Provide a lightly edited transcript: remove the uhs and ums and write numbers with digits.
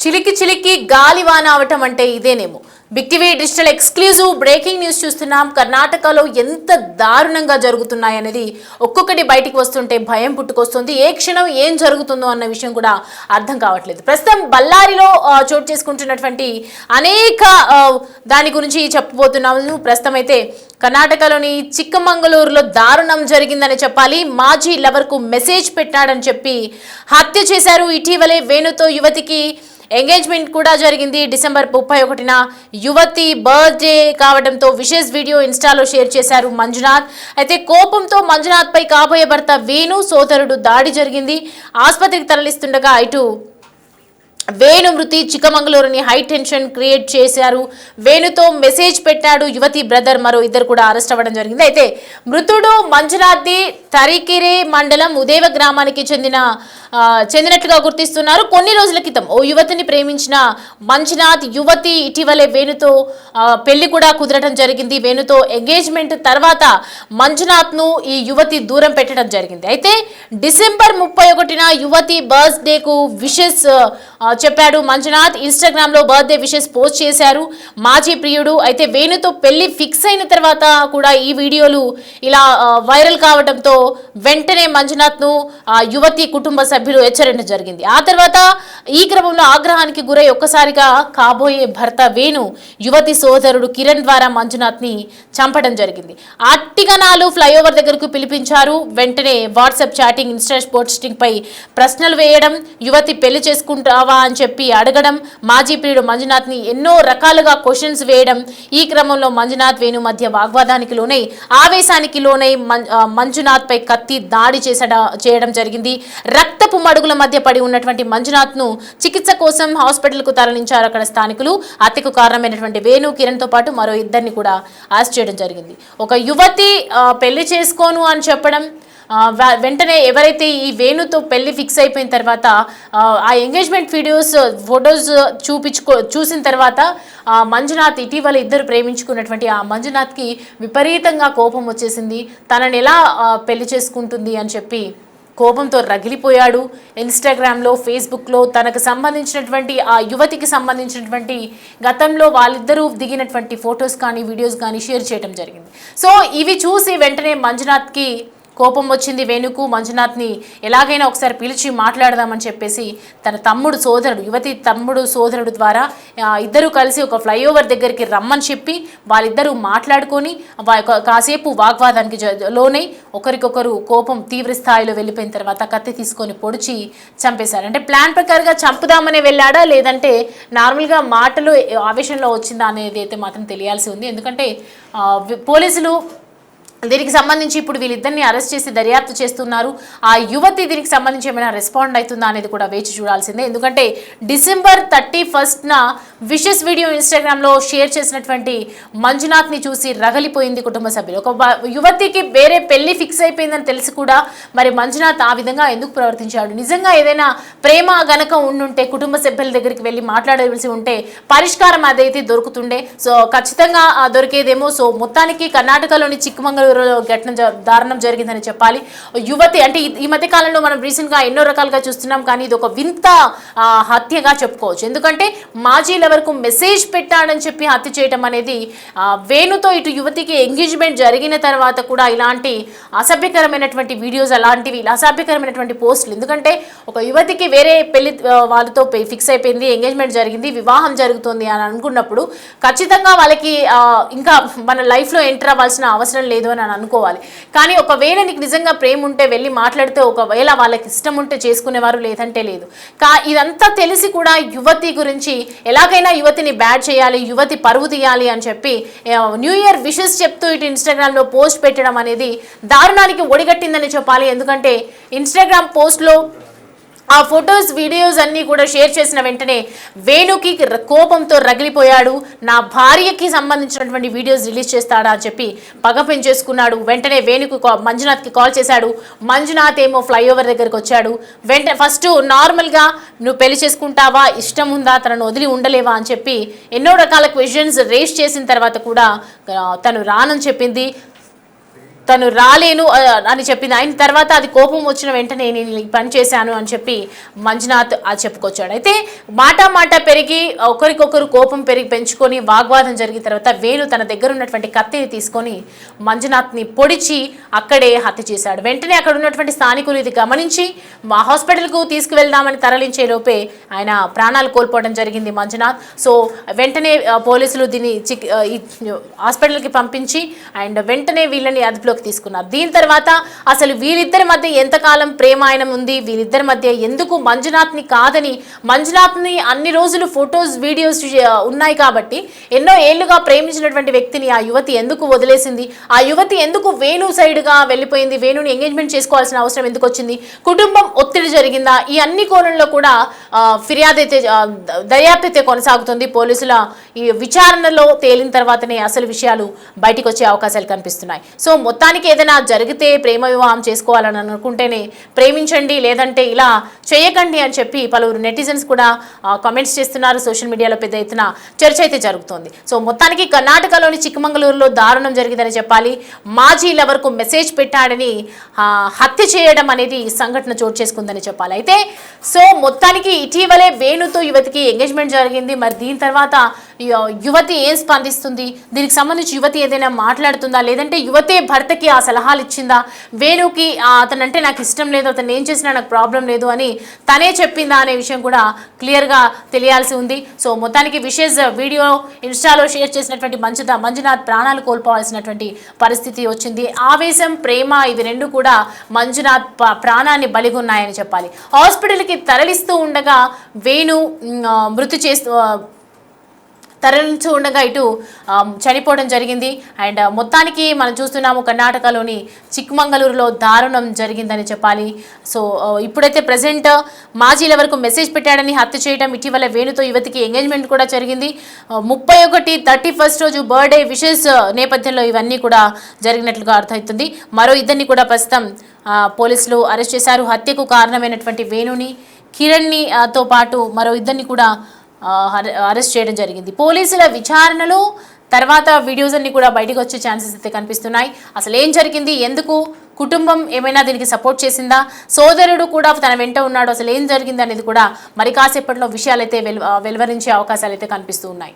చిలికి చిలికి గాలివాన అవటం అంటే ఇదేనేమో. Big TV digital exclusive breaking news చూస్తున్నాం. కర్ణాటకలో ఎంత దారుణంగా జరుగుతున్నాయనేది ఒక్కొక్కటి బయటికి వస్తుంటే భయం పుట్టుకొస్తుంది. ఏ క్షణం ఏం జరుగుతుందో అన్న విషయం కూడా అర్థం కావట్లేదు. ప్రస్తుతం బళ్ళారిలో చోటు చేసుకుంటున్నటువంటి అనేక దాని గురించి చెప్పబోతున్నాము. ప్రస్తుతం అయితే కర్ణాటకలోని చిక్కమంగళూరులో దారుణం జరిగిందని చెప్పాలి. మాజీ లవర్కు మెసేజ్ పెట్టాడని చెప్పి హత్య చేశారు. ఇటీవలే వేణుతో యువతికి ఎంగేజ్మెంట్ కూడా జరిగింది. డిసెంబర్ 31న యువతి బర్త్డే కావడంతో విశేష వీడియో ఇన్స్టాలో షేర్ చేశారు మంజునాథ్. అయితే కోపంతో మంజునాథ్ పై కాబోయే భర్త వేణు సోదరుడు దాడి జరిగింది. ఆసుపత్రికి తరలిస్తుండగా ఇటు వేణు మృతి చిక్కమంగళూరుని హై టెన్షన్ క్రియేట్ చేశారు. వేణుతో మెసేజ్ పెట్టాడు యువతి బ్రదర్. మరో ఇద్దరు కూడా అరెస్ట్ అవ్వడం జరిగింది. అయితే మృతుడు మంజునాథ్ది తరీకిరే మండలం ఉదేవ గ్రామానికి చెందినట్లుగా గుర్తిస్తున్నారు. కొన్ని రోజుల క్రితం ఓ యువతిని ప్రేమించిన మంజునాథ్ యువతి ఇటీవలే వేణుతో పెళ్లి కూడా కుదరడం జరిగింది. వేణుతో ఎంగేజ్మెంట్ తర్వాత మంజునాథ్ ను ఈ యువతి దూరం పెట్టడం జరిగింది. అయితే డిసెంబర్ 31న యువతి బర్త్డేకు విషెస్ చెప్పాడు మంజునాథ్. ఇన్స్టాగ్రామ్ లో బర్త్డే విషెస్ పోస్ట్ చేశారు మాజీ ప్రియుడు. అయితే వేణుతో పెళ్లి ఫిక్స్ అయిన తర్వాత కూడా ఈ వీడియోలు ఇలా వైరల్ కావడంతో వెంటనే మంజునాథ్ ను యువతి కుటుంబ సభ్యులు హెచ్చరించడం జరిగింది. ఆ తర్వాత ఈ క్రమంలో ఆగ్రహానికి గురై ఒక్కసారిగా కాబోయే భర్త వేణు యువతి సోదరుడు కిరణ్ ద్వారా మంజునాథ్ ని చంపడం జరిగింది. అట్టిగనాలు ఫ్లైఓవర్ దగ్గరకు పిలిపించారు. వెంటనే వాట్సాప్ చాటింగ్, ఇన్స్టా పోస్టింగ్ పై ప్రశ్నలు వేయడం, యువతి పెళ్లి చేసుకుంటావా అని చెప్పి అడగడం, మాజీ ప్రియుడు మంజునాథ్ ని ఎన్నో రకాలుగా క్వశ్చన్స్ వేయడం. ఈ క్రమంలో మంజునాథ్ వేణు మధ్య వాగ్వాదానికి లోనై ఆవేశానికి లోనై మంజునాథ్ పై కత్తి దాడి చేయడం జరిగింది. రక్తపు మడుగుల మధ్య పడి ఉన్నటువంటి మంజునాథ్ ను చికిత్స కోసం హాస్పిటల్ కు తరలించారు అక్కడ స్థానికులు. హత్యకు కారణమైనటువంటి వేణు, కిరణ్ తో పాటు మరో ఇద్దరిని కూడా అరెస్ట్ చేయడం జరిగింది. ఒక యువతి పెళ్లి చేసుకోను అని చెప్పడం, వెంటనే ఎవరైతే ఈ వేణుతో పెళ్లి ఫిక్స్ అయిపోయిన తర్వాత ఆ ఎంగేజ్మెంట్ ఫొటోస్ చూసిన తర్వాత మంజునాథ్ ఇటీవల ఇద్దరు ప్రేమించుకున్నటువంటి ఆ మంజునాథ్కి విపరీతంగా కోపం వచ్చేసింది. తనని ఎలా పెళ్లి చేసుకుంటుంది అని చెప్పి కోపంతో రగిలిపోయాడు. ఇన్స్టాగ్రామ్లో, ఫేస్బుక్లో తనకు సంబంధించినటువంటి ఆ యువతికి సంబంధించినటువంటి గతంలో వాళ్ళిద్దరూ దిగినటువంటి ఫొటోస్ కానీ వీడియోస్ కానీ షేర్ చేయడం జరిగింది. సో ఇవి చూసి వెంటనే మంజునాథ్కి కోపం వచ్చింది. వేణుకు మంజునాథ్ని ఎలాగైనా ఒకసారి పిలిచి మాట్లాడదామని చెప్పేసి తన యువతి తమ్ముడు సోదరుడు ద్వారా ఇద్దరు కలిసి ఒక ఫ్లైఓవర్ దగ్గరికి రమ్మని చెప్పి వాళ్ళిద్దరూ మాట్లాడుకొని కాసేపు వాగ్వాదానికి లోనై ఒకరికొకరు కోపం తీవ్ర స్థాయిలో వెళ్ళిపోయిన తర్వాత కత్తి తీసుకొని పొడిచి చంపేశారు. అంటే ప్లాన్ ప్రకారంగా చంపుదామనే వెళ్ళాడా లేదంటే నార్మల్గా మాటలు ఆవేశంలో వచ్చిందా అనేది అయితే మాత్రం తెలియాల్సి ఉంది. ఎందుకంటే పోలీసులు దీనికి సంబంధించి ఇప్పుడు వీళ్ళిద్దరిని అరెస్ట్ చేసి దర్యాప్తు చేస్తున్నారు. ఆ యువతి దీనికి సంబంధించి ఏమైనా రెస్పాండ్ అవుతుందా అనేది కూడా వేచి చూడాల్సిందే. ఎందుకంటే డిసెంబర్ 31న విషెస్ వీడియో ఇన్స్టాగ్రామ్లో షేర్ చేసినటువంటి మంజునాథ్ని చూసి రగలిపోయింది కుటుంబ సభ్యులు. ఒక యువతికి వేరే పెళ్లి ఫిక్స్ అయిపోయిందని తెలిసి కూడా మరి మంజునాథ్ ఆ విధంగా ఎందుకు ప్రవర్తించాడు? నిజంగా ఏదైనా ప్రేమ గనక ఉండుంటే కుటుంబ సభ్యుల దగ్గరికి వెళ్ళి మాట్లాడవలసి ఉంటే పరిష్కారం అదైతే దొరుకుతుండే. సో ఖచ్చితంగా దొరికేదేమో. సో మొత్తానికి కర్ణాటకలోని చిక్కమంగళూరు దారుణం జరిగిందని చెప్పాలి. యువతి అంటే ఈ మధ్య కాలంలో మనం రీసెంట్ గా ఎన్నో రకాలుగా చూస్తున్నాం, కానీ ఇది ఒక వింత హత్యగా చెప్పుకోవచ్చు. ఎందుకంటే మాజీ లవర్కు మెసేజ్ పెట్టాడని చెప్పి హత్య చేయడం అనేది వేణుతో ఇటు యువతికి ఎంగేజ్మెంట్ జరిగిన తర్వాత కూడా ఇలాంటి అసభ్యకరమైనటువంటి వీడియోస్, అలాంటివి అసభ్యకరమైనటువంటి పోస్టులు. ఎందుకంటే ఒక యువతికి వేరే పెళ్లి వాళ్ళతో ఫిక్స్ అయిపోయింది, ఎంగేజ్మెంట్ జరిగింది, వివాహం జరుగుతుంది అని అనుకున్నప్పుడు ఖచ్చితంగా వాళ్ళకి ఇంకా మన లైఫ్లో ఎంటర్ అవ్వాల్సిన అవసరం లేదు అని అనుకోవాలి. కానీ ఒకవేళ నీకు నిజంగా ప్రేమ ఉంటే వెళ్ళి మాట్లాడితే, ఒకవేళ వాళ్ళకి ఇష్టం ఉంటే చేసుకునేవారు, లేదంటే లేదు. ఇదంతా తెలిసి కూడా యువతి గురించి ఎలాగైనా యువతిని బ్యాడ్ చేయాలి, యువతి పరువు తీయాలి అని చెప్పి న్యూ ఇయర్ విషెస్ చెప్తూ ఇటు ఇన్స్టాగ్రామ్లో పోస్ట్ పెట్టడం అనేది దారుణానికి ఒడిగట్టిందని చెప్పాలి. ఎందుకంటే ఇన్స్టాగ్రామ్ పోస్ట్లో ఆ ఫొటోస్, వీడియోస్ అన్నీ కూడా షేర్ చేసిన వెంటనే వేణుకి కోపంతో రగిలిపోయాడు. నా భార్యకి సంబంధించినటువంటి వీడియోస్ రిలీజ్ చేస్తాడా అని చెప్పి పగ పెంచేసుకున్నాడు. వెంటనే వేణుకు మంజునాథ్కి కాల్ చేశాడు. మంజునాథ్ ఏమో ఫ్లైఓవర్ దగ్గరికి వచ్చాడు. ఫస్ట్ నార్మల్గా నువ్వు పెళ్లి చేసుకుంటావా, ఇష్టం ఉందా, తనను వదిలి ఉండలేవా అని చెప్పి ఎన్నో రకాల క్వశ్చన్స్ రేస్ చేసిన తర్వాత కూడా తను రానని చెప్పింది. తను రాలేను అని చెప్పింది. అయిన తర్వాత అది కోపం వచ్చిన వెంటనే నేను ఈ పని చేశాను అని చెప్పి మంజునాథ్ అది చెప్పుకొచ్చాడు. అయితే మాట పెరిగి ఒకరికొకరు కోపం పెంచుకొని వాగ్వాదం జరిగిన తర్వాత వేణు తన దగ్గర ఉన్నటువంటి కత్తిని తీసుకొని మంజునాథ్ని పొడిచి అక్కడే హత్య చేశాడు. వెంటనే అక్కడ ఉన్నటువంటి స్థానికులు ఇది గమనించి మా హాస్పిటల్కు తీసుకువెళ్దామని తరలించే లోపే ఆయన ప్రాణాలు కోల్పోవడం జరిగింది మంజునాథ్. సో వెంటనే పోలీసులు దీన్ని హాస్పిటల్కి పంపించి అండ్ వెంటనే వీళ్ళని అదుపులోకి తీసుకున్నారు. దీని తర్వాత అసలు వీళ్ళిద్దరి మధ్య ఎంతకాలం ప్రేమాయణం ఉంది, వీళ్ళిద్దరి మధ్య ఎందుకు మంజునాథ్ని కాదని, మంజునాథ్ని అన్ని రోజులు ఫొటోస్ వీడియోస్ ఉన్నాయి కాబట్టి ఎన్నో ఏళ్లుగా ప్రేమించినటువంటి వ్యక్తిని ఆ యువతి ఎందుకు వదిలేసింది, ఆ యువతి ఎందుకు వేణు సైడ్గా వెళ్ళిపోయింది, వేణుని ఎంగేజ్మెంట్ చేసుకోవాల్సిన అవసరం ఎందుకు వచ్చింది, కుటుంబం ఒత్తిడి జరిగిందా, ఈ అన్ని కోణంలో కూడా ఫిర్యాదు అయితే దర్యాప్తు అయితే కొనసాగుతుంది. పోలీసుల ఈ విచారణలో తేలిన తర్వాతనే అసలు విషయాలు బయటికి వచ్చే అవకాశాలు కనిపిస్తున్నాయి. సో మొత్తానికి ఏదైనా జరిగితే ప్రేమ వివాహం చేసుకోవాలని అనుకుంటేనే ప్రేమించండి, లేదంటే ఇలా చేయకండి అని చెప్పి పలువురు నెటిజన్స్ కూడా కామెంట్స్ చేస్తున్నారు. సోషల్ మీడియాలో పెద్ద ఎత్తున చర్చ అయితే జరుగుతోంది. సో మొత్తానికి కర్ణాటకలోని చిక్కమంగళూరులో దారుణం జరిగిందని చెప్పాలి. మాజీ లవర్కు మెసేజ్ పెట్టాడని హత్య చేయడం అనేది సంఘటన చోటు చేసుకుందని చెప్పాలి. అయితే సో మొత్తానికి ఇటీవలే వేణుతో యువతికి ఎంగేజ్మెంట్ జరిగింది. మరి దీని తర్వాత యువతి ఏం స్పందిస్తుంది, దీనికి సంబంధించి యువతి ఏదైనా మాట్లాడుతుందా, లేదంటే యువతే భర్తకి ఆ సలహాలు ఇచ్చిందా, వేణుకి అతనంటే నాకు ఇష్టం లేదు, అతను ఏం చేసినా నాకు ప్రాబ్లం లేదు అని తనే చెప్పిందా అనే విషయం కూడా క్లియర్గా తెలియాల్సి ఉంది. సో మొత్తానికి విశేష వీడియో ఇన్స్టాలో షేర్ చేసినటువంటి మంజునాథ్ ప్రాణాలు కోల్పోవాల్సినటువంటి పరిస్థితి వచ్చింది. ఆవేశం, ప్రేమ ఇవి రెండు కూడా మంజునాథ్ ప్రాణాన్ని బలిగొన్నాయని చెప్పాలి. హాస్పిటల్కి తరలిస్తూ ఉండగా వేణు తరలించి ఉండగా ఇటు చనిపోవడం జరిగింది. అండ్ మొత్తానికి మనం చూస్తున్నాము కర్ణాటకలోని చిక్కమంగళూరులో దారుణం జరిగిందని చెప్పాలి. సో ఇప్పుడైతే ప్రజెంట్ మాజీల వరకు మెసేజ్ పెట్టాడని హత్య చేయడం, ఇటీవల వేణుతో యువతికి ఎంగేజ్మెంట్ కూడా జరిగింది. 31 రోజు బర్త్డే విషెస్ నేపథ్యంలో ఇవన్నీ కూడా జరిగినట్లుగా అర్థమవుతుంది. మరో ఇద్దరిని కూడా ప్రస్తుతం పోలీసులు అరెస్ట్ చేశారు. హత్యకు కారణమైనటువంటి వేణుని, కిరణ్ని తో పాటు మరో ఇద్దరిని కూడా అరెస్ట్ చేయడం జరిగింది. పోలీసుల విచారణలో తర్వాత వీడియోస్ అన్ని కూడా బయటకు వచ్చే ఛాన్సెస్ అయితే కనిపిస్తున్నాయి. అసలు ఏం జరిగింది, ఎందుకు, కుటుంబం ఏమైనా దీనికి సపోర్ట్ చేసిందా, సోదరుడు కూడా తన వెంట ఉన్నాడు, అసలు ఏం జరిగింది అనేది కూడా మరి కాసేపట్లో విషయాలైతే వెలువరించే అవకాశాలు అయితే కనిపిస్తూ ఉన్నాయి.